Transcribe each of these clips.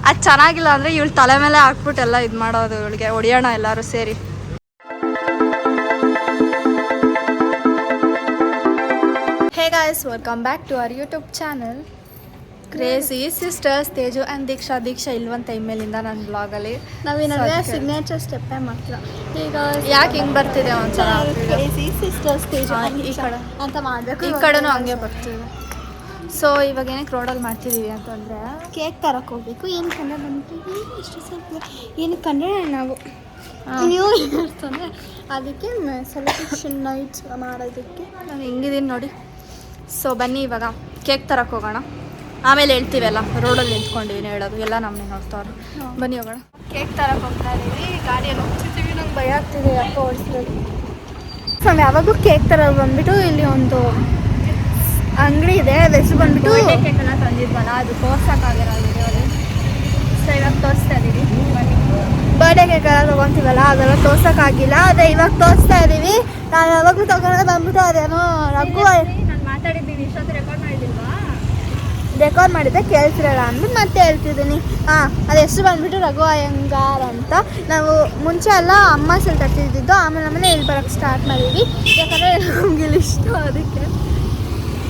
ಅದು ಚೆನ್ನಾಗಿಲ್ಲ ಅಂದರೆ ಇವಳು ತಲೆ ಮೇಲೆ ಹಾಕ್ಬಿಟ್ಟು ಎಲ್ಲ ಇದು ಮಾಡೋದು. ಇವಳಿಗೆ ಹೊಡಿಯೋಣ ಎಲ್ಲರೂ ಸೇರಿ. Hey guys, welcome back to our YouTube channel crazy sisters. Teju and Deeksha ಇಲ್ವಂತ ಇಮೇಲಿಂದ ನನ್ನ ಬ್ಲಾಗಲ್ಲಿ ನಾವೇನಾದ್ರೆ ಸಿಗ್ನೇಚರ್ ಸ್ಟೆಪ್ಪೇ ಮಾಡ್ತೀರಾ ಈಗ. ಯಾಕೆ ಹಿಂಗೆ ಬರ್ತಿದೆ ಒಂದ್ಸಲ ಕ್ರೇಜಿ ಸಿಸ್ಟರ್ಸ್ ತೇಜು ಈ ಕಡೆ ಅಂತ ಮಾಡಬೇಕು. ಈ ಕಡೆನೂ ಹಂಗೆ ಬರ್ತಿದೆ. ಸೊ ಇವಾಗ ಏನಕ್ಕೆ ರೋಡಲ್ಲಿ ಮಾಡ್ತಿದ್ದೀವಿ ಅಂತಂದರೆ ಕೇಕ್ ತರಕ್ಕೆ ಹೋಗ್ಬೇಕು. ಏನಕ್ಕೆ ಅಂದರೆ ಬಂದ್ಬಿಟ್ಟು ಇಷ್ಟು ಸ್ವಲ್ಪ ಏನಕ್ಕೆ ಅಂದರೆ ನಾವು ನ್ಯೂ ಇಯರ್ ಅಂತಂದರೆ ಅದಕ್ಕೆ ಸೆಲೆಬ್ರೇಷನ್ ನೈಟ್ಸ್ ಮಾಡೋದಕ್ಕೆ ನಾನು ಹೆಂಗಿದ್ದೀನಿ ನೋಡಿ. ಸೊ ಬನ್ನಿ ಇವಾಗ ಕೇಕ್ ತರಕ್ಕೆ ಹೋಗೋಣ. ಆಮೇಲೆ ಹೇಳ್ತೀವಲ್ಲ, ರೋಡಲ್ಲಿ ನಿಂತ್ಕೊಂಡಿದ್ದೀನಿ ಹೇಳೋದು ಎಲ್ಲ ನಮ್ಮನೆ ನೋಡ್ತಾವ್ರು. ಬನ್ನಿ ಹೋಗೋಣ. ಕೇಕ್ ತರಕ್ಕೆ ಹೋಗ್ತಾ ಇದ್ದೀವಿ. ಗಾಡಿಯಲ್ಲಿ ಹೋಗ್ತಿದ್ದೀವಿ. ನಂಗೆ ಭಯ ಆಗ್ತಿದೆ ಯಾಕೆ ಓಡಿಸ್ಬೇಕು. ಸೊ ಯಾವಾಗೂ ಕೇಕ್ ತರ ಬಂದ್ಬಿಟ್ಟು ಇಲ್ಲಿ ಒಂದು ಅಂಗಡಿ ಇದೆ. ಅದ್ರ ಹೆಸರು ಬಂದ್ಬಿಟ್ಟು ಕೇಕೆಲ್ಲ ತಂದಿದ್ವಲ್ಲ, ಅದು ತೋರ್ಸೋಕ್ಕಾಗಿರೋದು ವಿಡಿಯೋಲಿ. ಸೊ ಇವಾಗ ತೋರಿಸ್ತಾ ಇದ್ದೀವಿ. ಬರ್ಡೇ ಕೇಕ್ ಎಲ್ಲ ತೊಗೊತೀವಲ್ಲ, ಅದೆಲ್ಲ ತೋರ್ಸೋಕ್ಕಾಗಿಲ್ಲ. ಅದೇ ಇವಾಗ ತೋರಿಸ್ತಾ ಇದ್ದೀವಿ. ನಾವು ಯಾವಾಗಲೂ ತಗೊಂಡು ಬಂದ್ಬಿಟ್ಟು ಅದೇನೋ ರಘು ನಾನು ಮಾತಾಡಿದ್ದೀನಿ. ಇಷ್ಟೊತ್ತು ರೆಕಾರ್ಡ್ ಮಾಡಿದ್ದಿಲ್ವಾ? ರೆಕಾರ್ಡ್ ಮಾಡಿದ್ದೆ ಕೇಳ್ತಿರಲ್ಲ ಅಂದ್ಬಿಟ್ಟು ಮತ್ತೆ ಹೇಳ್ತಿದ್ದೀನಿ. ಅದು ಹೆಸರು ಬಂದ್ಬಿಟ್ಟು ರಘು ಅಯ್ಯಂಗಾರ್ ಅಂತ. ನಾವು ಮುಂಚೆ ಎಲ್ಲ ಅಮ್ಮ ಸಲ್ ತರ್ತಿದ್ದಿದ್ದು, ಆಮೇಲೆ ಇಲ್ಲಿ ಬರೋಕ್ಕೆ ಸ್ಟಾರ್ಟ್ ಮಾಡಿದ್ವಿ. ಯಾಕಂದರೆ ನಮ್ಗೆ ಇಲ್ಲಿ ಇಷ್ಟ ಅದಕ್ಕೆ.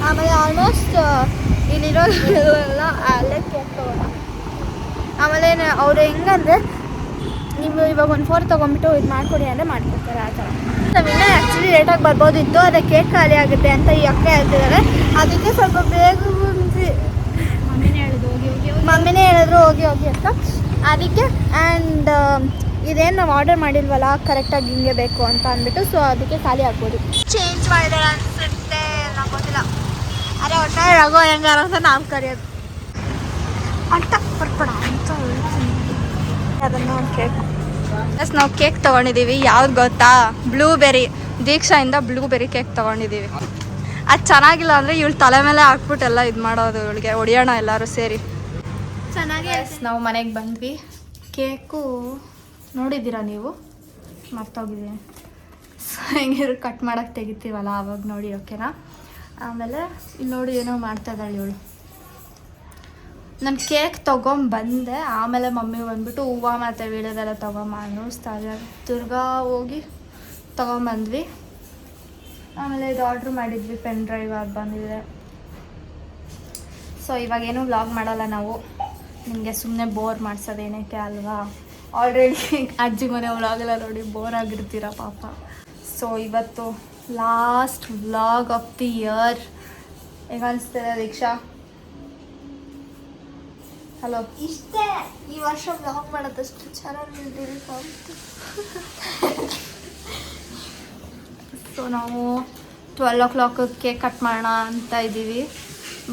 ಆಮೇಲೆ ಆಲ್ಮೋಸ್ಟ್ ಇಲ್ಲಿರೋಲ್ಲ ಅಲ್ಲೇ ಕೇಕ್ ತಗೋಣ. ಆಮೇಲೆ ಅವ್ರು ಹೆಂಗಂದರೆ ನೀವು ಇವಾಗ 1 4 ತೊಗೊಂಬಿಟ್ಟು ಇದು ಮಾಡಿಕೊಡಿ ಅಂದರೆ ಮಾಡಿಕೊಡ್ತಾರೆ. ಆ ಥರ ನಾವಿನ್ನೂ ಆ್ಯಕ್ಚುಲಿ ಲೇಟಾಗಿ ಬರ್ಬೋದಿತ್ತು. ಅದೇ ಕೇಕ್ ಖಾಲಿ ಆಗುತ್ತೆ ಅಂತ ಈ ಅಕ್ಕ ಹೇಳ್ತಿದ್ದಾರೆ. ಅದಕ್ಕೆ ಸ್ವಲ್ಪ ಬೇಗ ಮಮ್ಮಿನೇ ಹೇಳಿದ್ರು ಹೋಗಿ ಅಂತ. ಅದಕ್ಕೆ ಆ್ಯಂಡ್ ಇದೇನು ನಾವು ಆರ್ಡರ್ ಮಾಡಿಲ್ವಲ್ಲ ಕರೆಕ್ಟಾಗಿ ಹಿಂಗೆ ಬೇಕು ಅಂತ ಅಂದ್ಬಿಟ್ಟು, ಸೊ ಅದಕ್ಕೆ ಖಾಲಿ ಆಗ್ಬೋದು. ಚೇಂಜ್ ಮಾಡಿದಾರೆ ಅನಿಸುತ್ತೆ, ನಂಗೆ ಗೊತ್ತಿಲ್ಲ. ಅದೇ ಒಟ್ಟಾರೆ ರಘು ಅಯ್ಯಂಗಾರ್ ಅಂತ ನಾವು ಕರೆಯೋದು ಅಂತ ಬರ್ಬೇಡ ಅಂತ ಅದನ್ನು ಕೇಕ್. ಎಸ್, ನಾವು ಕೇಕ್ ತೊಗೊಂಡಿದ್ದೀವಿ. ಯಾವ್ದು ಗೊತ್ತಾ? ಬ್ಲೂಬೆರಿ. ದೀಕ್ಷಾಯಿಂದ ಬ್ಲೂಬೆರಿ ಕೇಕ್ ತೊಗೊಂಡಿದ್ದೀವಿ. ಅದು ಚೆನ್ನಾಗಿಲ್ಲ ಅಂದರೆ ಇವಳು ತಲೆ ಮೇಲೆ ಹಾಕ್ಬಿಟ್ಟು ಎಲ್ಲ ಇದು ಮಾಡೋದು. ಇವಳಿಗೆ ಹೊಡಿಯೋಣ ಎಲ್ಲರೂ ಸೇರಿ. ಚೆನ್ನಾಗಿ ನಾವು ಮನೆಗೆ ಬಂದ್ವಿ. ಕೇಕು ನೋಡಿದ್ದೀರಾ ನೀವು? ಮರ್ತೋಗಿದ್ದೀನಿ. ಸೊ ಹೆಂಗಿರು ಕಟ್ ಮಾಡೋಕ್ಕೆ ತೆಗಿತೀವಲ್ಲ ಆವಾಗ ನೋಡಿ, ಓಕೆನಾ? ಆಮೇಲೆ ಇಲ್ಲಿ ನೋಡಿ ಏನೋ ಮಾಡ್ತಾ ಇದ್ದಾಳೆ ಇವಳು. ನಾನು ಕೇಕ್ ತೊಗೊಂಬಂದೆ. ಆಮೇಲೆ ಮಮ್ಮಿ ಬಂದ್ಬಿಟ್ಟು ಹೂವು ಮತ್ತು ವೀಳ್ಯದೆಲ್ಲ ಅನ್ನಿಸ್ತಾ ಇದ್ದಾರೆ. ತಿರ್ಗಾ ಹೋಗಿ ತೊಗೊಂಬಂದ್ವಿ. ಆಮೇಲೆ ಇದು ಆರ್ಡ್ರ್ ಮಾಡಿದ್ವಿ, ಪೆನ್ ಡ್ರೈವ್ ಅದು ಬಂದಿದೆ. ಸೊ ಇವಾಗೇನು ವ್ಲಾಗ್ ಮಾಡಲ್ಲ ನಾವು, ನಿಮಗೆ ಸುಮ್ಮನೆ ಬೋರ್ ಮಾಡಿಸೋದೇನಕ್ಕೆ ಅಲ್ವಾ? ಆಲ್ರೆಡಿ ಅಜ್ಜಿ ಮನೆ ವ್ಲಾಗೆಲ್ಲ ನೋಡಿ ಬೋರ್ ಆಗಿರ್ತೀರ ಪಾಪ. ಸೊ ಇವತ್ತು last vlog of the year. ಹೇಗೆ ಅನಿಸ್ತಿದೆ ದೀಕ್ಷಾ? ಹಲೋ. ಇಷ್ಟೇ ಈ ವರ್ಷ ವ್ಲಾಗ್ ಮಾಡೋದಷ್ಟು ಚೆನ್ನಾಗಿದ್ದೀವಿ. ಸೊ ನಾವು 12 o'clock ಕೇಕ್ ಕಟ್ ಮಾಡೋಣ ಅಂತ ಇದ್ದೀವಿ.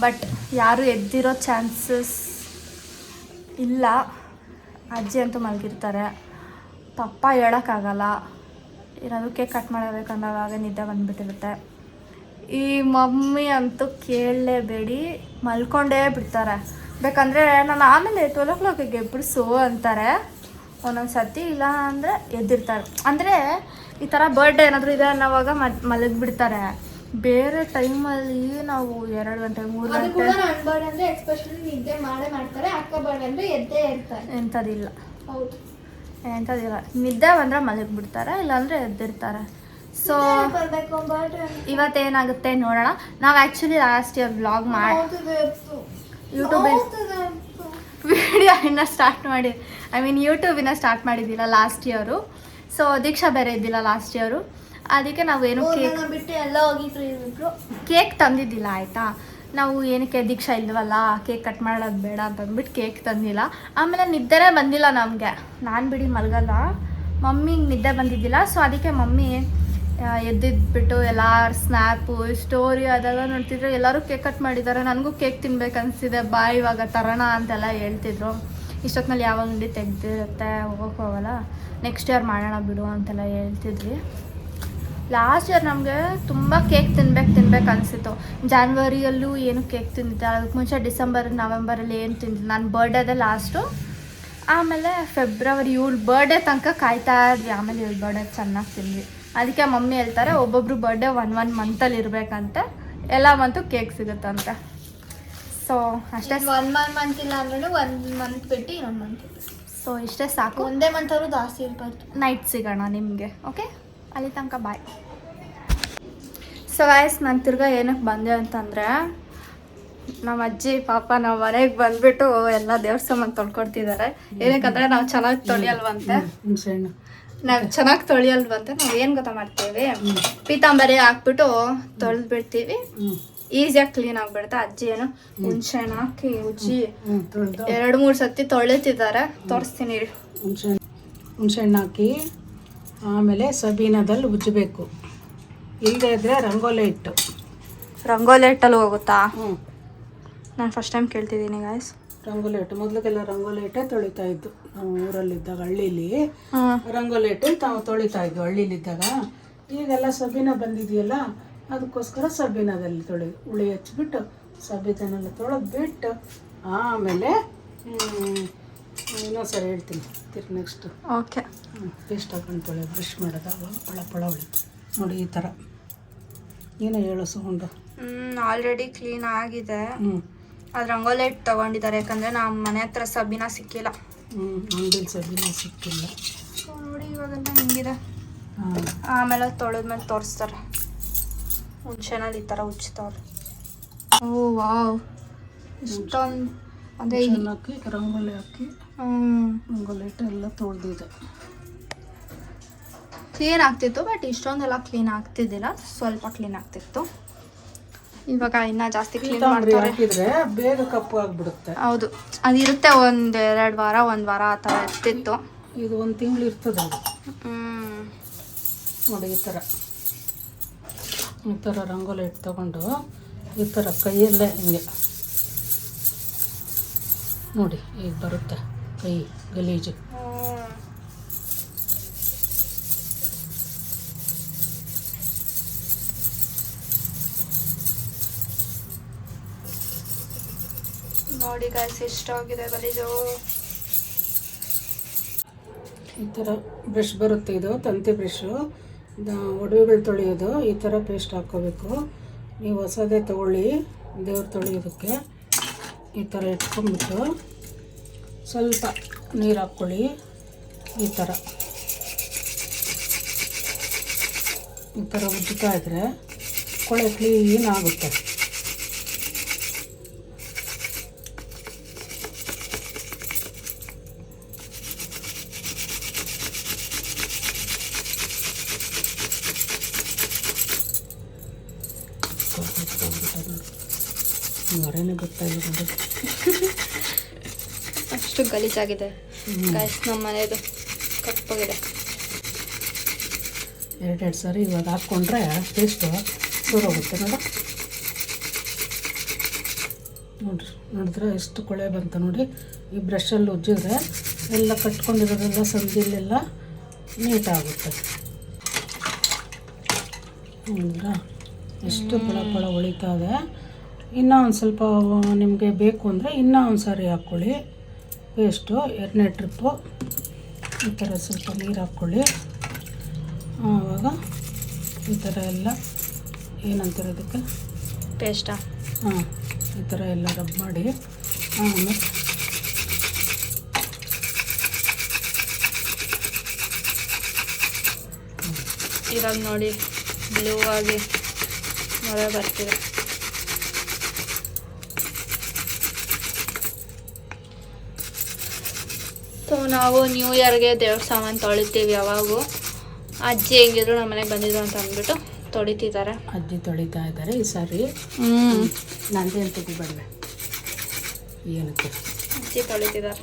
ಬಟ್ ಯಾರೂ ಎದ್ದಿರೋ ಚಾನ್ಸಸ್ ಇಲ್ಲ. ಅಜ್ಜಿ ಅಂತೂ ಮಲಗಿರ್ತಾರೆ. ಪಪ್ಪ ಹೇಳೋಕ್ಕಾಗಲ್ಲ. ಏನಾದರೂ ಕೇಕ್ ಕಟ್ ಮಾಡಬೇಕಂದಾಗ ನಿದ್ದೆ ಬಂದುಬಿಟ್ಟಿರುತ್ತೆ. ಈ ಮಮ್ಮಿ ಅಂತೂ ಕೇಳಲೇಬೇಡಿ, ಮಲ್ಕೊಂಡೇ ಬಿಡ್ತಾರೆ. ಬೇಕಂದರೆ ನಾನು ಆಮೇಲೆ 12 o'clock ಎಬ್ಬಿಸು ಅಂತಾರೆ ಒಂದೊಂದು ಸರ್ತಿ. ಇಲ್ಲ ಅಂದರೆ ಎದ್ದಿರ್ತಾರೆ. ಅಂದರೆ ಈ ಥರ ಬರ್ಡೇ ಏನಾದರೂ ಇದೆ ಅನ್ನೋವಾಗ ಮಲಗಿಬಿಡ್ತಾರೆ. ಬೇರೆ ಟೈಮಲ್ಲಿ ನಾವು 2 ಗಂಟೆ 3 ಗಂಟೆ ಅಂದರೆ ಎಸ್ಪೆಷಲಿ ನಿದ್ದೆ ಮಾಡ್ತಾರೆ. ಅಕ್ಕ ಬರ್ಡೇ ಅಂದರೆ ಎದ್ದೇ ಇರ್ತಾರೆ. ಎಂಥದಿಲ್ಲ. ಹೌದು, ಎಂಥದಿಲ್ಲ. ನಿದ್ದೆ ಬಂದರೆ ಮಲಗಿಬಿಡ್ತಾರೆ, ಇಲ್ಲಾಂದರೆ ಎದ್ದಿರ್ತಾರೆ. ಸೊ ಇವತ್ತೇನಾಗುತ್ತೆ ನೋಡೋಣ. ನಾವು ಆ್ಯಕ್ಚುಲಿ ಲಾಸ್ಟ್ ಇಯರ್ ವ್ಲಾಗ್ ಮಾಡಿ ಯೂಟ್ಯೂಬಿನ ವಿಡಿಯೋ ಇನ್ನೂ ಸ್ಟಾರ್ಟ್ ಮಾಡಿ ಯೂಟ್ಯೂಬಿನ ಸ್ಟಾರ್ಟ್ ಮಾಡಿದ್ದಿಲ್ಲ ಲಾಸ್ಟ್ ಇಯರು. ಸೊ ದೀಕ್ಷಾ ಬೇರೆ ಇದ್ದಿಲ್ಲ ಲಾಸ್ಟ್ ಇಯರು. ಅದಕ್ಕೆ ನಾವೇನು ಕೇಕ್ ಬಿಟ್ಟು ಎಲ್ಲ ಹೋಗಿದ್ರು ಇವರು. ಕೇಕ್ ತಂದಿದ್ದಿಲ್ಲ ಆಯಿತಾ. ನಾವು ಏನಕ್ಕೆ ದೀಕ್ಷಾ ಇಲ್ವಲ್ಲ, ಕೇಕ್ ಕಟ್ ಮಾಡೋದು ಬೇಡ ಅಂತಂದ್ಬಿಟ್ಟು ಕೇಕ್ ತಂದಿಲ್ಲ. ಆಮೇಲೆ ನಿದ್ದೆನೇ ಬಂದಿಲ್ಲ ನಮಗೆ. ನಾನು ಬಿಡಿ ಮಲಗಲ್ಲ, ಮಮ್ಮಿಗೆ ನಿದ್ದೆ ಬಂದಿದ್ದಿಲ್ಲ. ಸೊ ಅದಕ್ಕೆ ಮಮ್ಮಿ ಎದ್ದಿದ್ಬಿಟ್ಟು ಎಲ್ಲರೂ ಸ್ನ್ಯಾಪು ಸ್ಟೋರಿ ಅದೆಲ್ಲ ನೋಡ್ತಿದ್ರು. ಎಲ್ಲರೂ ಕೇಕ್ ಕಟ್ ಮಾಡಿದ್ದಾರೆ. ನನಗೂ ಕೇಕ್ ತಿನ್ಬೇಕು ಅನಿಸ್ತಿದೆ, ಬಾ ಇವಾಗ ತರೋಣ ಅಂತೆಲ್ಲ ಹೇಳ್ತಿದ್ರು. ಇಷ್ಟೊತ್ತಿನಲ್ಲಿ ಯಾವಾಗ ಅಂಗಡಿ ತೆಗ್ದಿರುತ್ತೆ, ಹೋಗೋಕೆ ಹೋಗಲ್ಲ, ನೆಕ್ಸ್ಟ್ ಇಯರ್ ಮಾಡೋಣ ಬಿಡು ಅಂತೆಲ್ಲ ಹೇಳ್ತಿದ್ವಿ. ಲಾಸ್ಟ್ ಇಯರ್ ನಮಗೆ ತುಂಬ ಕೇಕ್ ತಿನ್ಬೇಕು ಅನಿಸಿತ್ತು. ಜಾನ್ವರಿಯಲ್ಲೂ ಏನು ಕೇಕ್ ತಿಂದಿದ್ದೆ. ಅದಕ್ಕೆ ಮುಂಚೆ ಡಿಸೆಂಬರ್ ನವೆಂಬರಲ್ಲಿ ಏನು ತಿಂದಿದ್ದೆ. ನಾನು ಬರ್ಡೇದೇ ಲಾಸ್ಟು. ಆಮೇಲೆ ಫೆಬ್ರವರಿ ಇವಳು ಬರ್ಡೇ ತನಕ ಕಾಯ್ತಾ ಇದ್ವಿ. ಆಮೇಲೆ ಇವಳು ಬರ್ಡೇ ಚೆನ್ನಾಗಿ ತಿಂದ್ವಿ. ಅದಕ್ಕೆ ಮಮ್ಮಿ ಹೇಳ್ತಾರೆ ಒಬ್ಬೊಬ್ರು ಬರ್ಡೇ 1 ಮಂತಲ್ಲಿ ಇರಬೇಕಂತೆ, ಎಲ್ಲ ಮಂತು ಕೇಕ್ ಸಿಗುತ್ತಂತೆ. ಸೊ ಅಷ್ಟೇ. 1 ಮಂತ್ ಇಲ್ಲ ಅಂದ್ರೂ 1 ಮಂತ್ ಬಿಟ್ಟು ಇನ್ನೊಂದು ಮಂತ್. ಸೊ ಇಷ್ಟೇ ಸಾಕು. ಒಂದೇ ಮಂತ್ ಅವರು ಜಾಸ್ತಿ ಇರ್ಬಾರ್ದು. ನೈಟ್ ಸಿಗೋಣ ನಿಮಗೆ. ಓಕೆ, ಅಲ್ಲಿ ತನಕ ಬಾಯ್. ಸೊ ಗಾಯ್ಸ್, ನಾನು ತಿರ್ಗಾ ಏನಕ್ಕೆ ಬಂದೆ ಅಂತಂದರೆ, ನಮ್ಮ ಅಜ್ಜಿ ಪಾಪ ನಾವು ಮನೆಗೆ ಬಂದುಬಿಟ್ಟು ಎಲ್ಲ ದೇವ್ರ ಸಾಮಾನು ತೊಳ್ಕೊಡ್ತಿದ್ದಾರೆ. ಏನಕ್ಕಂದರೆ ನಾವು ಚೆನ್ನಾಗಿ ತೊಳಿಯಲ್ವಂತೆ. ನಾವು ಚೆನ್ನಾಗಿ ತೊಳಿಯಲ್ವಂತೆ. ನಾವು ಏನು ಗೊತ್ತಾ ಮಾಡ್ತೀವಿ, ಪೀತಾಂಬರಿ ಹಾಕ್ಬಿಟ್ಟು ತೊಳೆದು ಬಿಡ್ತೀವಿ, ಈಸಿಯಾಗಿ ಕ್ಲೀನ್ ಆಗಿಬಿಡುತ್ತೆ. ಅಜ್ಜಿ ಏನು ಹುಣಸೆ ಹಣ್ಣು ಹಾಕಿ ಉಜ್ಜಿ 2-3 ಸತಿ ತೊಳಿತಿದ್ದಾರೆ. ತೋರಿಸ್ತೀನಿ ರೀ. ಹುಣಸೆ ಹಣ್ಣು ಹಾಕಿ ಆಮೇಲೆ ಸಬೀನದಲ್ಲಿ ಉಜ್ಜಬೇಕು. ಇಲ್ಲದೆ ಇದ್ರೆ ರಂಗೋಲಿ ಇಟ್ಟಲ್ಲಿ ಹೋಗುತ್ತಾ? ನಾನು ಫಸ್ಟ್ ಟೈಮ್ ಕೇಳ್ತಿದ್ದೀನಿ ಗಾಯ್ಸ್. ರಂಗೋಲಿ ಇಟ್ಟು ಮೊದಲಿಗೆಲ್ಲ ರಂಗೋಲಿ ಇಟ್ಟೆ ತೊಳಿತಾ ಇದ್ದು. ನಾವು ಊರಲ್ಲಿದ್ದಾಗ ಹಳ್ಳೀಲಿ ರಂಗೋಲಿ ಇಟ್ಟು ತಾವು ತೊಳಿತಾ ಇದ್ವು ಹಳ್ಳೀಲಿದ್ದಾಗ. ಈಗೆಲ್ಲ ಸಬೀನ ಬಂದಿದೆಯಲ್ಲ, ಅದಕ್ಕೋಸ್ಕರ ಸಬೀನದಲ್ಲಿ ಹುಳಿ ಹಚ್ಬಿಟ್ಟು ಸಬೀನೆಲ್ಲ ತೊಳೆದು ಬಿಟ್ಟು ಆಮೇಲೆ ಇನ್ನೊಂದ್ಸರಿ ಹೇಳ್ತೀನಿ ನೆಕ್ಸ್ಟ್. ಓಕೆ. ಪೇಸ್ಟ್ ಹಾಕೊಂಡು ಬ್ರಷ್ ಮಾಡಿದಾಗ ಪಳ ಹೊಳಿತು ನೋಡಿ ಈ ಥರ. ಏನೋ ಹೇಳೋ ಸೌಂಡು. ಆಲ್ರೆಡಿ ಕ್ಲೀನ್ ಆಗಿದೆ. ಅದು ರಂಗೋಲಿ ಇಟ್ಟು ತೊಗೊಂಡಿದ್ದಾರೆ, ಯಾಕಂದರೆ ನಮ್ಮ ಮನೆ ಹತ್ರ ಸಬೀನ ಸಿಕ್ಕಿಲ್ಲ. ಅಂಗಡಿಲಿ ಸಬೀನ ಸಿಕ್ಕಿಲ್ಲ ನೋಡಿ. ಇವಾಗೆಲ್ಲ ಹಿಂಗಿದೆ. ಆಮೇಲೆ ತೊಳೆದ್ಮೇಲೆ ತೋರಿಸ್ತಾರೆ. ಹುಣಸೆನಲ್ಲಿ ಈ ಥರ ಉಜ್ತಾವ್ರೆ. ಓ ವಾವ್, ಇಷ್ಟೊಂದು ಅಂದರೆ ಹಾಕಿ ರಂಗೋಲಿ ಹಾಕಿ ರಂಗೋಲಿ ಇಟ್ಟು ಎಲ್ಲ ತೊಳೆದಿದೆ. ಕ್ಲೀನ್ ಆಗ್ತಿತ್ತು, ಬಟ್ ಇಷ್ಟೊಂದೆಲ್ಲ ಕ್ಲೀನ್ ಆಗ್ತಿದ್ದಿಲ್ಲ, ಸ್ವಲ್ಪ ಕ್ಲೀನ್ ಆಗ್ತಿತ್ತು. ಇವಾಗ ಇನ್ನೂ ಜಾಸ್ತಿ ಕ್ಲೀನ್ ಮಾಡ್ತಾರೆ. ಹಾಕಿದ್ರೆ ಬೇಗ ಕಪ್ಪು ಆಗಿಬಿಡುತ್ತೆ. ಹೌದು, ಅದಿರುತ್ತೆ 1-2 ವಾರ 1 ವಾರ ಆ ಥರ ಇರ್ತಿತ್ತು. ಇದು 1 ತಿಂಗಳು ಇರ್ತದೆ ಅದು. ನೋಡಿ ಈ ಥರ ರಂಗೋಲಿ ಇಟ್ಟು ತಗೊಂಡು ಈ ಥರ ಕೈಯಲ್ಲೇ ಹಿಂಗೆ ನೋಡಿ ಈಗ ಬರುತ್ತೆ ಕೈ ಗಲೀಜು. ನೋಡಿ ಗಾಯ್ಸ್, ಎಷ್ಟಾಗಿದೆ ಗಲೀಜು. ಈ ಥರ ಬ್ರಷ್ ಬರುತ್ತೆ, ಇದು ತಂತಿ ಬ್ರಷು, ಒಡವೆಗಳು ತೊಳೆಯೋದು. ಈ ಥರ ಪೇಸ್ಟ್ ಹಾಕ್ಕೋಬೇಕು. ನೀವು ಹೊಸದೇ ತೊಗೊಳ್ಳಿ ದೇವ್ರು ತೊಳೆಯೋದಕ್ಕೆ. ಈ ಥರ ಇಟ್ಕೊಂಡ್ಬಿಟ್ಟು ಸ್ವಲ್ಪ ನೀರು ಹಾಕ್ಕೊಳ್ಳಿ. ಈ ಥರ ಉಜ್ಜುತ್ತಾ ಇದ್ದರೆ ಕೊಳೆ ಕ್ಲೀನ್ ಆಗುತ್ತೆ. ಹೊರನೇ ಗೊತ್ತಾಗಿದೆ ನೋಡಿ. ಅಷ್ಟು ಗಲೀಜಾಗಿದೆ ಗಾಯ್ಸ್ ನಮ್ಮ ಮನೆಯದು, ಕಪ್ಪಾಗಿದೆ. 2 ಸಾರಿ ಇವಾಗ ಹಾಕ್ಕೊಂಡ್ರೆ ಟೇಸ್ಟು ಸೂರೋಗುತ್ತೆ ನೋಡಿದ್ರೆ ಎಷ್ಟು ಕೊಳೆ ಬಂತು ನೋಡಿ. ಈ ಬ್ರಷಲ್ಲಿ ಉಜ್ಜಿದ್ರೆ ಎಲ್ಲ ಕಟ್ಕೊಂಡಿರೋದೆಲ್ಲ ಸಂದಿಲೆಲ್ಲ ನೀಟಾಗುತ್ತೆ. ನೋಡಿದ್ರಾ ಎಷ್ಟು ಪಳ ಹೊಳಿತಾ ಇದೆ. ಇನ್ನೂ ಒಂದು ಸ್ವಲ್ಪ ನಿಮಗೆ ಬೇಕು ಅಂದರೆ ಇನ್ನೂ ಒಂದು ಸಾರಿ ಹಾಕ್ಕೊಳ್ಳಿ ಪೇಸ್ಟು. 2ನೇ ಟ್ರಿಪ್ಪು ಈ ಥರ ಸ್ವಲ್ಪ ನೀರು ಹಾಕ್ಕೊಳ್ಳಿ. ಆವಾಗ ಈ ಥರ ಎಲ್ಲ ಏನಂತಿರೋದಕ್ಕೆ ಪೇಸ್ಟಾ ಈ ಥರ ಎಲ್ಲ ರಬ್ ಮಾಡಿ ಆಮೇಲೆ ಇವಾಗ ನೋಡಿ ಬ್ಲೂ ಆಗಿ ಮೊರೆ ಬರ್ತಿದೆ. ಸೊ ನಾವು ನ್ಯೂ ಇಯರ್ಗೆ ದೇವ್ರ ಸಾಮಾನು ತೊಳಿತೀವಿ ಯಾವಾಗೂ. ಅಜ್ಜಿ ಹೆಂಗಿದ್ರು ನಮ್ಮ ಮನೆಗೆ ಬಂದಿದ್ರು ಅಂತ ಅಂದ್ಬಿಟ್ಟು ತೊಳಿತಿದ್ದಾರೆ. ಅಜ್ಜಿ ತೊಳಿತಾ ಇದ್ದಾರೆ ಈ ಸಾರಿ. ನಂದೇನು ತೆಗಿಬಾರ್ದೆ ಏನಕ್ಕೆ ಅಜ್ಜಿ ತೊಳಿತಿದ್ದಾರೆ.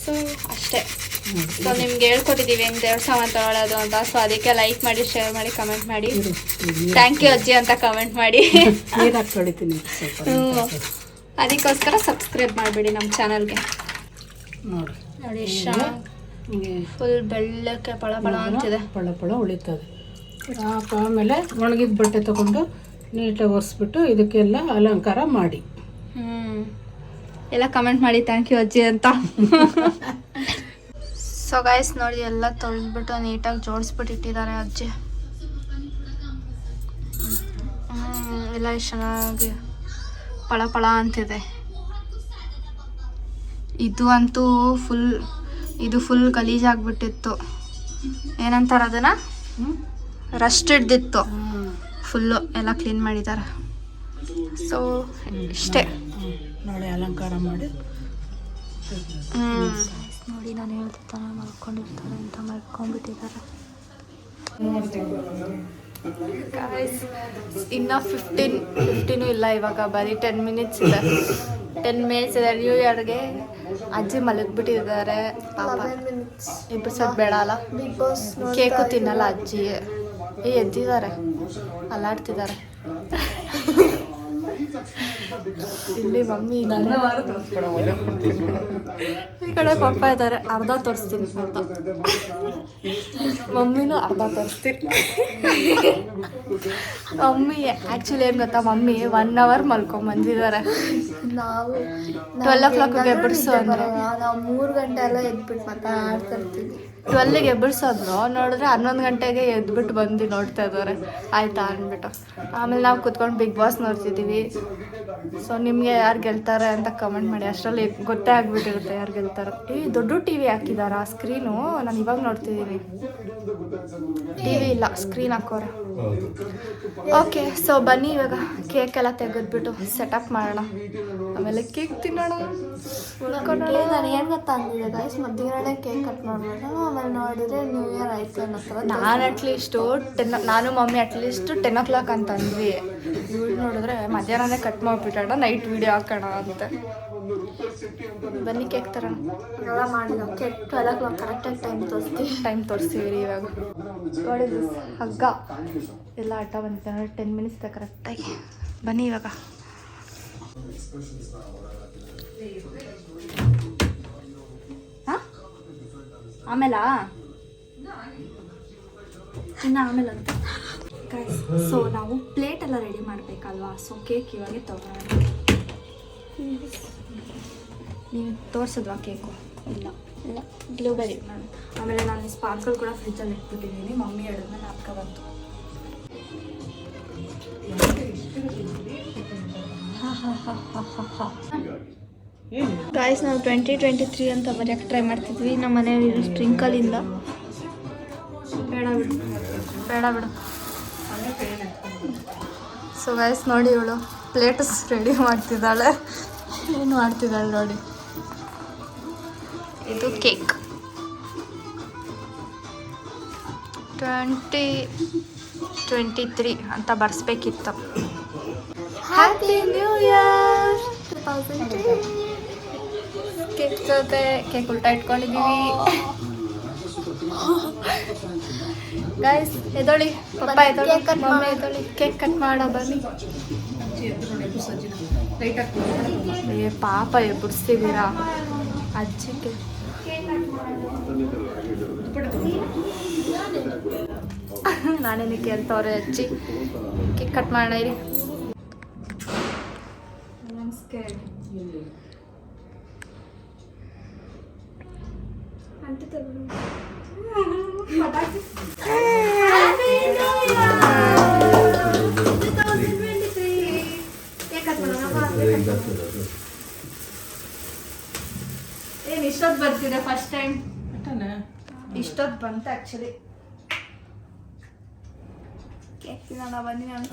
ಸೊ ಅಷ್ಟೇ. ಸೊ ನಿಮ್ಗೆ ಹೇಳ್ಕೊಟ್ಟಿದ್ದೀವಿ ಹೆಂಗೆ ದೇವ್ರ ಸಾಮಾನು ತೊಗೊಳೋದು ಅಂತ. ಸೊ ಅದಕ್ಕೆ ಲೈಕ್ ಮಾಡಿ, ಶೇರ್ ಮಾಡಿ, ಕಮೆಂಟ್ ಮಾಡಿ. ಥ್ಯಾಂಕ್ ಯು ಅಜ್ಜಿ ಅಂತ ಕಮೆಂಟ್ ಮಾಡಿ. ನೀರಾಗಿ ತೊಳಿತೀನಿ ಸ್ವಲ್ಪ. ಅದಕ್ಕೋಸ್ಕರ ಸಬ್ಸ್ಕ್ರೈಬ್ ಮಾಡಿಬಿಡಿ ನಮ್ಮ ಚಾನಲ್ಗೆ. ನೋಡಿ ಫುಲ್ ಬೆಳ್ಳಕ್ಕೆ ಪಳ ಅಂತಿದೆ. ಪಳ ಉಳಿತದೆ. ಆಮೇಲೆ ಒಣಗಿದ ಬಟ್ಟೆ ತಗೊಂಡು ನೀಟಾಗಿ ಒರೆಸ್ಬಿಟ್ಟು ಇದಕ್ಕೆಲ್ಲ ಅಲಂಕಾರ ಮಾಡಿ. ಎಲ್ಲ ಕಮೆಂಟ್ ಮಾಡಿ ಥ್ಯಾಂಕ್ ಯು ಅಜ್ಜಿ ಅಂತ. ಸೊ ಗೈಸ್ ನೋಡಿ ಎಲ್ಲ ತೊಳೆದ್ಬಿಟ್ಟು ನೀಟಾಗಿ ಜೋಡಿಸ್ಬಿಟ್ಟು ಇಟ್ಟಿದ್ದಾರೆ ಅಜ್ಜಿ. ಎಲ್ಲ ಎಷ್ಟು ಚೆನ್ನಾಗಿ ಪಳ ಪಳ ಅಂತಿದೆ. ಇದು ಅಂತೂ ಫುಲ್ ಗಲೀಜಾಗ್ಬಿಟ್ಟಿತ್ತು. ಏನಂತಾರೆ ಅದನ್ನು, ರಸ್ಟ್ ಹಿಡ್ದಿತ್ತು ಫುಲ್ಲು. ಎಲ್ಲ ಕ್ಲೀನ್ ಮಾಡಿದ್ದಾರೆ. ಸೊ ಇಷ್ಟೇ. ನಾಳೆ ಅಲಂಕಾರ ಮಾಡಿ ನೋಡಿ, ನಾನು ಹೇಳ್ತಿರ್ತಾನೆ ಮಲ್ಕೊಂಡಿರ್ತಾರೆ ಅಂತ ಮಲ್ಕೊಂಡ್ಬಿಟ್ಟಿದ್ದಾರೆ. ಇನ್ನು 15 ಇಲ್ಲ, ಇವಾಗ ಬರೀ 10 ಮಿನಿಟ್ಸ್ ಇದೆ. 10 ಮಿನಿಟ್ಸ್ ಇದೆ. ನ್ಯೂ ಇಯರ್ಗೆ ಅಜ್ಜಿ ಮಲಗಿಬಿಟ್ಟಿದ್ದಾರೆ ಪಾಪ. ಎಬ್ಬಿಸೋದು ಬೇಡ ಅಲ್ಲ. ಬಿಗ್ ಬಾಸ್ ಕೇಕು ತಿನ್ನಲ್ಲ ಅಜ್ಜಿ. ಎದ್ದಿದ್ದಾರೆ, ಅಲ್ಲಾಡ್ತಿದ್ದಾರೆ. ಇಲ್ಲಿ ಮಮ್ಮಿ ಈ ಕಡೆ ಪಪ್ಪ ಇದ್ದಾರೆ. ಅರ್ಧ ತೋರಿಸ್ತೀನಿ ಅಂತ, ಮಮ್ಮಿನೂ ಅರ್ಧ ತೋರಿಸ್ತೀನಿ. ಮಮ್ಮಿ ಆ್ಯಕ್ಚುಲಿ ಏನು ಗೊತ್ತಾ, ಮಮ್ಮಿ 1 hour ಮಲ್ಕೊಂಬಂದಿದ್ದಾರೆ. ನಾವು 12 o'clock ಎಬ್ಬಿಡ್ಸು ಅಂದ್ರೆ ನಾವು 3 ಗಂಟೆ ಎಲ್ಲ ಎದ್ಬಿಟ್ಟು ಮಾತಾಡ್ತಾ ಇರ್ತೀವಿ. 12ಗೆ ಎಬ್ಬಿಡ್ಸೋದ್ರು, ನೋಡಿದ್ರೆ 11 ಗಂಟೆಗೆ ಎದ್ಬಿಟ್ಟು ಬಂದು ನೋಡ್ತಾ ಇದ್ದಾರೆ ಆಯ್ತಾ ಅಂದ್ಬಿಟ್ಟು. ಆಮೇಲೆ ನಾವು ಕುತ್ಕೊಂಡು ಬಿಗ್ ಬಾಸ್ ನೋಡ್ತಿದ್ದೀವಿ. ಸೊ ನಿಮಗೆ ಯಾರು ಗೆಲ್ತಾರೆ ಅಂತ ಕಮೆಂಟ್ ಮಾಡಿ. ಅಷ್ಟರಲ್ಲಿ ಗೊತ್ತೇ ಆಗಿಬಿಟ್ಟಿರುತ್ತೆ ಯಾರು ಗೆಲ್ತಾರೆ. ದೊಡ್ಡ ಟಿ ವಿ ಹಾಕಿದ್ದಾರೆ. ಆ ಸ್ಕ್ರೀನು ನಾನು ಇವಾಗ ನೋಡ್ತಿದ್ದೀನಿ. ಟಿ ವಿ ಇಲ್ಲ, ಸ್ಕ್ರೀನ್ ಹಾಕೋರೆ. ಓಕೆ, ಸೊ ಬನ್ನಿ ಇವಾಗ ಕೇಕ್ ಎಲ್ಲ ತೆಗೆದ್ಬಿಟ್ಟು ಸೆಟಪ್ ಮಾಡೋಣ. ಆಮೇಲೆ ಕೇಕ್ ತಿನ್ನೋಣ. ನಾನು ಏನು ಗೊತ್ತಾ ಅಂದಿದ್ದೆ ಗೈಸ್, ಮಧ್ಯಾಹ್ನ ಕೇಕ್ ಕಟ್ ಮಾಡ್ಬಿಟ್ಟು ಆಮೇಲೆ ನೋಡಿದ್ರೆ ನ್ಯೂ ಇಯರ್ ಆಯ್ತು ಅನ್ನೋ ಥರ. ನಾನು ಅಟ್ಲೀಸ್ಟು ನಾನು ಮಮ್ಮಿ ಅಟ್ಲೀಸ್ಟು 10 o'clock ಅಂತ ಅಂದ್ವಿ. ಇವ್ರು ನೋಡಿದ್ರೆ ಮಧ್ಯಾಹ್ನನೇ ಕಟ್ ಮಾಡಿಬಿಟ್ಟೋಣ, ನೈಟ್ ವಿಡಿಯೋ ಹಾಕೋಣ ಅಂತ. ಬನ್ನಿ ಕೇಕ್ ತರೋಣ. ಎಲ್ಲ ಮಾಡಿಲ್ಲ. ಕೇಕ್ 12 o'clock ಕರೆಕ್ಟಾಗಿ ಟೈಮ್ ತೋರಿಸ್ತೀವಿ ರೀ ಇವಾಗ. ನೋಡಿ ಹಗ್ಗ ಎಲ್ಲ ಆಟ ಬಂದಿದೆ ನೋಡಿ. 10 ಮಿನಿಟ್ಸ್ ಇದೆ ಕರೆಕ್ಟಾಗಿ. ಬನ್ನಿ ಇವಾಗ. ಆಮೇಲೆ ಆಮೇಲೆ ಅಂತ ಸೊ ನಾವು ಪ್ಲೇಟ್ ಎಲ್ಲ ರೆಡಿ ಮಾಡಬೇಕಲ್ವಾ. ಸೊ ಕೇಕ್ ಇವಾಗೆ ತಗೋಣ. ನೀವು ತೋರಿಸಿದ್ವಾ ಕೇಕು? ಇಲ್ಲ ಬ್ಲೂಬೆರಿ. ಆಮೇಲೆ ನಾನು ಸ್ಪಾರ್ಕಲ್ ಕೂಡ ಫ್ರಿಜ್ಜಲ್ಲಿ ಇಟ್ಬಿಟ್ಟಿದ್ದೀನಿ. ಮಮ್ಮಿ ಹೇಳಿದ್ಮೇಲೆ ನಾಪ್ಕ ಬಂತು. ಗಾಯ್ಸ್, ನಾವು 2023 ಅಂತ ಬರೆಯೋಕ್ಕೆ ಟ್ರೈ ಮಾಡ್ತಿದ್ವಿ. ನಮ್ಮ ಮನೆಯಲ್ಲಿ ಸ್ಪ್ರಿಂಕಲಿಂದ ಬೇಡ ಬಿಡು. ಸೊ ಗೈಸ್ ನೋಡಿ, ಇವಳು ಪ್ಲೇಟ್ಸ್ ರೆಡಿ ಮಾಡ್ತಿದ್ದಾಳೆ. ಏನು ಮಾಡ್ತಿದ್ದಾಳೆ ನೋಡಿ. ಇದು ಕೇಕ್ 2023 ಅಂತ ಬರ್ಸ್ಬೇಕಿತ್ತು. Happy new year 2023. ಕೇಕ್ ಜೊತೆ ಕೇಕ್ ಉಲ್ಟಾ ಇಟ್ಕೊಂಡಿದ್ದೀವಿ. ಗೈಸ್ ಎದೊಳಿ, ಪಪ್ಪ ಎದೊಳಿ, ಮಮ್ಮಿ ಎದೊಳಿ, ಕೇಕ್ ಕಟ್ ಮಾಡೋ ಬನ್ನಿ. ಏ ಪಾಪ ಎಬ್ಬಿಡ್ಸ್ತಿದ್ದೀರಾ ಅಜ್ಜಿಗೆ. ನಾನೇನು ಕೇಳ್ತವ್ರೆ ಅಜ್ಜಿ. ಕೇಕ್ ಕಟ್ ಮಾಡೋಣ ಇರಿ. ನಮಸ್ಕಾರ. ಏನು ಇಷ್ಟೊತ್ತು ಬರ್ತಿದೆ ಫಸ್ಟ್ ಟೈಮ್? ಇಷ್ಟೊತ್ತು ಬಂತು ಆ್ಯಕ್ಚುಲಿ. ಕೇಕ್ ತಿನ್ನೋಣ ಬನ್ನಿ. ನಾನು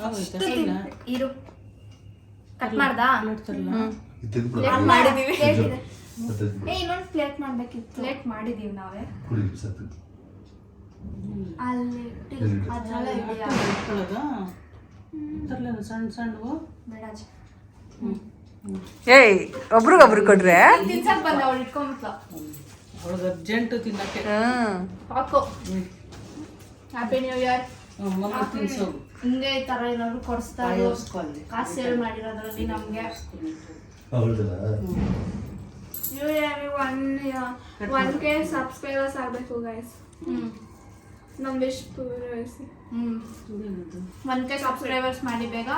ಇರು ಕಟ್ ಮಾಡ್ದಾ? ಮಾಡಿದೀವಿ. ಇನ್ನೊಂದು ಪ್ಲೇಟ್ ಮಾಡಬೇಕಿತ್ತು. ಪ್ಲೇಟ್ ಮಾಡಿದೀವಿ ನಾವೇ ಅಲ್ಲಿ. ಅದರಲ್ಲೇ ಇದೆಯಾ? ಸಣ್ಣ ಸಣ್ಣವು ಬೇಡ. ಏಯ್ ಒಬ್ರಿಗೊಬ್ರು ಕೊಡ್ರೆ ತಿನ್ಸಕ್ ಬಂದ ಅವಳು ಇಟ್ಕೊಂಡ್ಬಿಟ್ಲ. ಅವಳಿಗೆ ಅರ್ಜೆಂಟು ತಿನ್ನಕ್ಕೆ. ಹಾಕೋ. Happy new year. ತಿನ್ಸೋದು ಹಿಂಗೆ ಈ ಥರ ಏನಾದ್ರು ಕೊಡಿಸ್ತಾರೆ. ಕಾಸು ಸೇವ್ ಮಾಡಿರೋದ್ರಲ್ಲಿ ನಮಗೆ ನ್ಯೂ ಇಯರ್ 1K ಸಬ್ಸ್ಕ್ರೈಬರ್ಸ್ ಆಗಬೇಕು ಗೈಸ್. ನಮ್ಮ ವಿಶ್ ಪೂರೈಸಿ. 1K ಸಬ್ಸ್ಕ್ರೈಬರ್ಸ್ ಮಾಡಿ ಬೇಗ.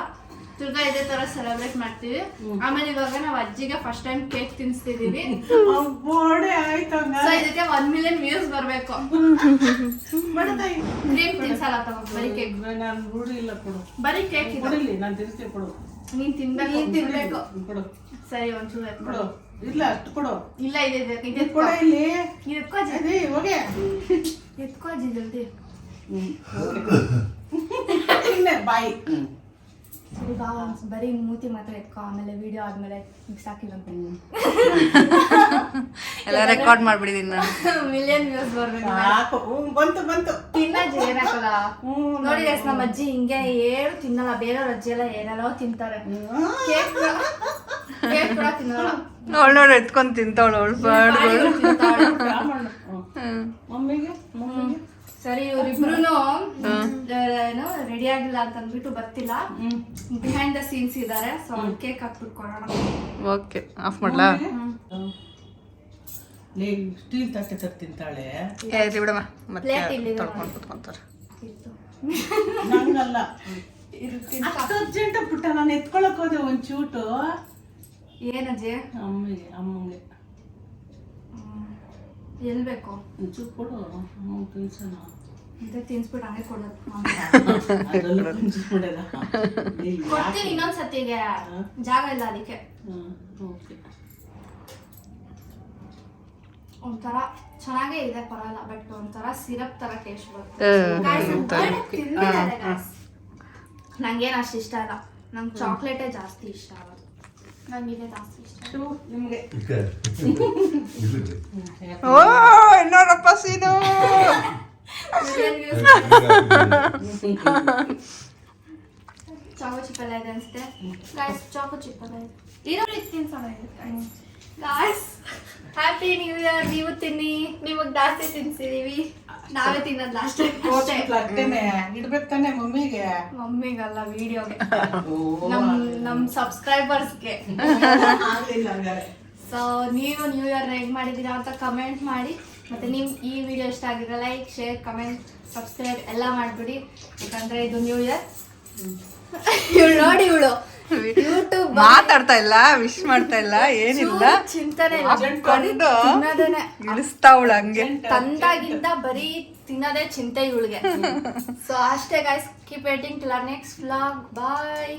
ತಿರ್ಗಾ ಇದೇ ತರ ಸೆಲೆಬ್ರೇಟ್ ಮಾಡ್ತೀವಿ. ಆಮೇಲೆ ಇವಾಗ ನಾವ್ ಅಜ್ಜಿಗೆ ಫಸ್ಟ್ ಟೈಮ್ ಕೇಕ್ ತಿನ್ಸ್ತಿದೀವಿ. ಬೋಡೆ ಆಯ್ತು ಸೊ ಇದಕ್ಕೆ 1 ಮಿಲಿಯನ್ ವ್ಯೂಸ್ ಬರ್ಬೇಕು. ಕ್ರೀಮ್ ತಿನ್ಸಲ್ಲ ತಗೋ, ಬರೀ ಕೇಕ್. ನಾನು ರೂಢಿ ಇಲ್ಲ ಕೊಡು, ಬರೀ ಕೇಕ್ ಇದು. ಕೊಡಿಲಿ ನಾನು ತಿರ್ಸ್ತೀನಿ ಕೊಡು. ನೀನ್ ತಿನ್ಬೇಕು. ಕೊಡು ಸರಿ ಒಂಚೂರು ಎತ್ಕೊಡು. ಕೊಡು, ಇಲ್ಲ ಅಷ್ಟು ಕೊಡು. ಇಲ್ಲ ಇದೆ ಕೊಡ ಇಲ್ಲಿ ಎತ್ಕೋ ಅಜ್ಜಿ. ಅದೇ ಹೋಗೆ ಎತ್ಕೋ ಅಜ್ಜಿ ಜಲ್ದಿ. ಇನ್ನೇ ಬಾಯಿ. ಸರಿ ಬಾ, ಬರೀ ಮೂತಿ ಮಾತ್ರ ಎತ್ಕೋ, ಆಮೇಲೆ ವಿಡಿಯೋ ಆದ್ಮೇಲೆ ಸಾಕಿಲ್ಲಂತೆ. ಎಲ್ಲ ರೆಕಾರ್ಡ್ ಮಾಡ್ಬಿಟ್ಟಿದೀನಿ ನಾನು. ಮಿಲಿಯನ್ ವ್ಯೂಸ್ ಬರ್ಬೇಕು. ಸಾಕು. ಬಂತು ಬಂತು. ತಿನ್ನಜ್ಜಿ ಏನಾಗಲ್ಲ. ನೋಡಿ guys, ನಮ್ಮ ಅಜ್ಜಿ ಹಿಂಗೆ ಏನು ತಿನ್ನಲ್ಲ. ಬೇರೆಯವ್ರ ಅಜ್ಜಿ ಎಲ್ಲ ಏನಾರೋ ತಿಂತಾರೆ. ಕೇಕ್ ಕೂಡ ತಿನ್ನಲ್ಲ. ಅವಳು ನೋಡಿ ಎತ್ಕೊಂಡ್ ತಿಂತಾವಳು ಅವಳು ಬಾಡ್ಗಳು. ಮಮ್ಮಿಗೆ ಮಮ್ಮಿಗೆ ಸರಿ ಇವ್ರಿಬ್ರು ಏನೋ ರೆಡಿ ಆಗಿಲ್ಲ ಅಂತ ಅಂದ್ಬಿಟ್ಟು ಬರ್ತಿಲ್ಲ. ಬಿಹೈಂಡ್ ದ ಸೀನ್ಸ್ ಇದಾರೆ. ಸೊ ಕೇಕ್ ಹಾಕ್ಬಿಟ್ಟು ಕೊಡೋಣ. ಓಕೆ, ಆಫ್ ಮಾಡ್ಲಾ? ಸ್ಟೀಲ್ ತಟ್ಟೆ ತಿಂತಾಳೆ. ಇರ್ಲಿ ಬಿಡಮ್ಮ, ಮತ್ತೆ Plate ಇಲ್ಲಿದೆ ತೊಳ್ಕೊಂಡು ಕುತ್ಕೊಂತಾರೆ. ನಂಗಲ್ಲ, ಅಷ್ಟು ಅರ್ಜೆಂಟ್ ಪುಟ್ಟ. ನಾನು ಎತ್ಕೊಳಕ್ ಹೋದೆ ಒಂದ್ ಚೂಟು. ಏನಜ್ಜಿ? ಅಮ್ಮಂಗೆ ಎಲ್ ಬೇಕು? ಒಂಚೂರು ಕೊಡು, ಅಮ್ಮಂಗೆ ತಿನ್ಸೋಣ. ಇದೇ ತಿನ್ಸ್ಬಿಟ್ಟು ಹಂಗೆ ಕೊಡೋದು. ಕೊಡ್ತೀನಿ ಇನ್ನೊಂದ್ಸತಿಗೆ, ಜಾಗ ಇಲ್ಲ ಅದಕ್ಕೆ. ಒಂಥರ ಚೆನ್ನಾಗೇ ಇದೆ, ಪರವಾಗಿಲ್ಲ. ಬಟ್ ಒಂಥರ ಸಿರಪ್ ತರ ಟೇಸ್ಟ್ ಬರುತ್ತೆ. ನಂಗೇನು ಅಷ್ಟು ಇಷ್ಟ ಇಲ್ಲ. ನಂಗೆ ಚಾಕ್ಲೇಟೇ ಜಾಸ್ತಿ ಇಷ್ಟ ಆಗೋದು. ನಂಗೆ ಇದೇ ಜಾಸ್ತಿ ಇಷ್ಟ. ನಿಮ್ಗೆ ಓ ಇನ್ನೋರಪ್ಪ ಸೀನು. ಚಾಕೋ ಚಿಪ್ಪಲ್ಲ ಇದೆ ಅನ್ಸುತ್ತೆ ಗಾಯ್ಸ್. ಚಾಕೋ ಚಿಪ್ಪಲ್ಲ ಇದೆ. ಇರೋ ರೀತಿ ತಿನ್ಸೋಣ ಗಾಯ್ಸ್. Happy new year. ನೀವು ತಿನ್ನಿ, ನಿಮಗ್ ಜಾಸ್ತಿ ತಿನ್ಸಿದೀವಿ. ನಾವೇ ತಿನ್ನೋದು ಲಾಸ್ಟ್ ಟೈಮ್. ಇಡ್ಬೇಕು ತಾನೆ ಮಮ್ಮಿಗೆ? ಮಮ್ಮಿಗಲ್ಲ, ವಿಡಿಯೋಗೆ, ನಮ್ ಸಬ್ಸ್ಕ್ರೈಬರ್ಸ್ಗೆ. ಸೊ ನೀವು ನ್ಯೂ ಇಯರ್ ಹೇಗ್ ಮಾಡಿದೀರಾ ಅಂತ ಕಮೆಂಟ್ ಮಾಡಿ. ಮತ್ತೆ ನೀವು ಈ ವಿಡಿಯೋ ಇಷ್ಟ ಆಗಿದ್ರೆ ಲೈಕ್, ಶೇರ್, ಕಮೆಂಟ್, ಸಬ್ಸ್ಕ್ರೈಬ್ ಎಲ್ಲ ಮಾಡ್ಬಿಡಿ. ಯಾಕಂದ್ರೆ ಇದು ನ್ಯೂ ಇಯರ್. ಇವಳು ನೋಡಿ, ಇವಳು ಯೂಟ್ಯೂಬ್ ಮಾತಾಡ್ತಾ ಇಲ್ಲ, ವಿಶ್ ಮಾಡ್ತಾ ಇಲ್ಲ, ಏನಿಲ್ಲ, ಚಿಂತನೆ ಕೊಂಡು ತಿನ್ನೋದೇನೆ. ಇಳಿಸ್ತಾವಳು ಹಂಗೆ. ತಂದಾಗಿಂದ ಬರೀ ತಿನ್ನೋದೇ ಚಿಂತೆ ಇವಳಿಗೆ. ಸೊ ಅಷ್ಟೇ guys, keep waiting till our next vlog. Bye.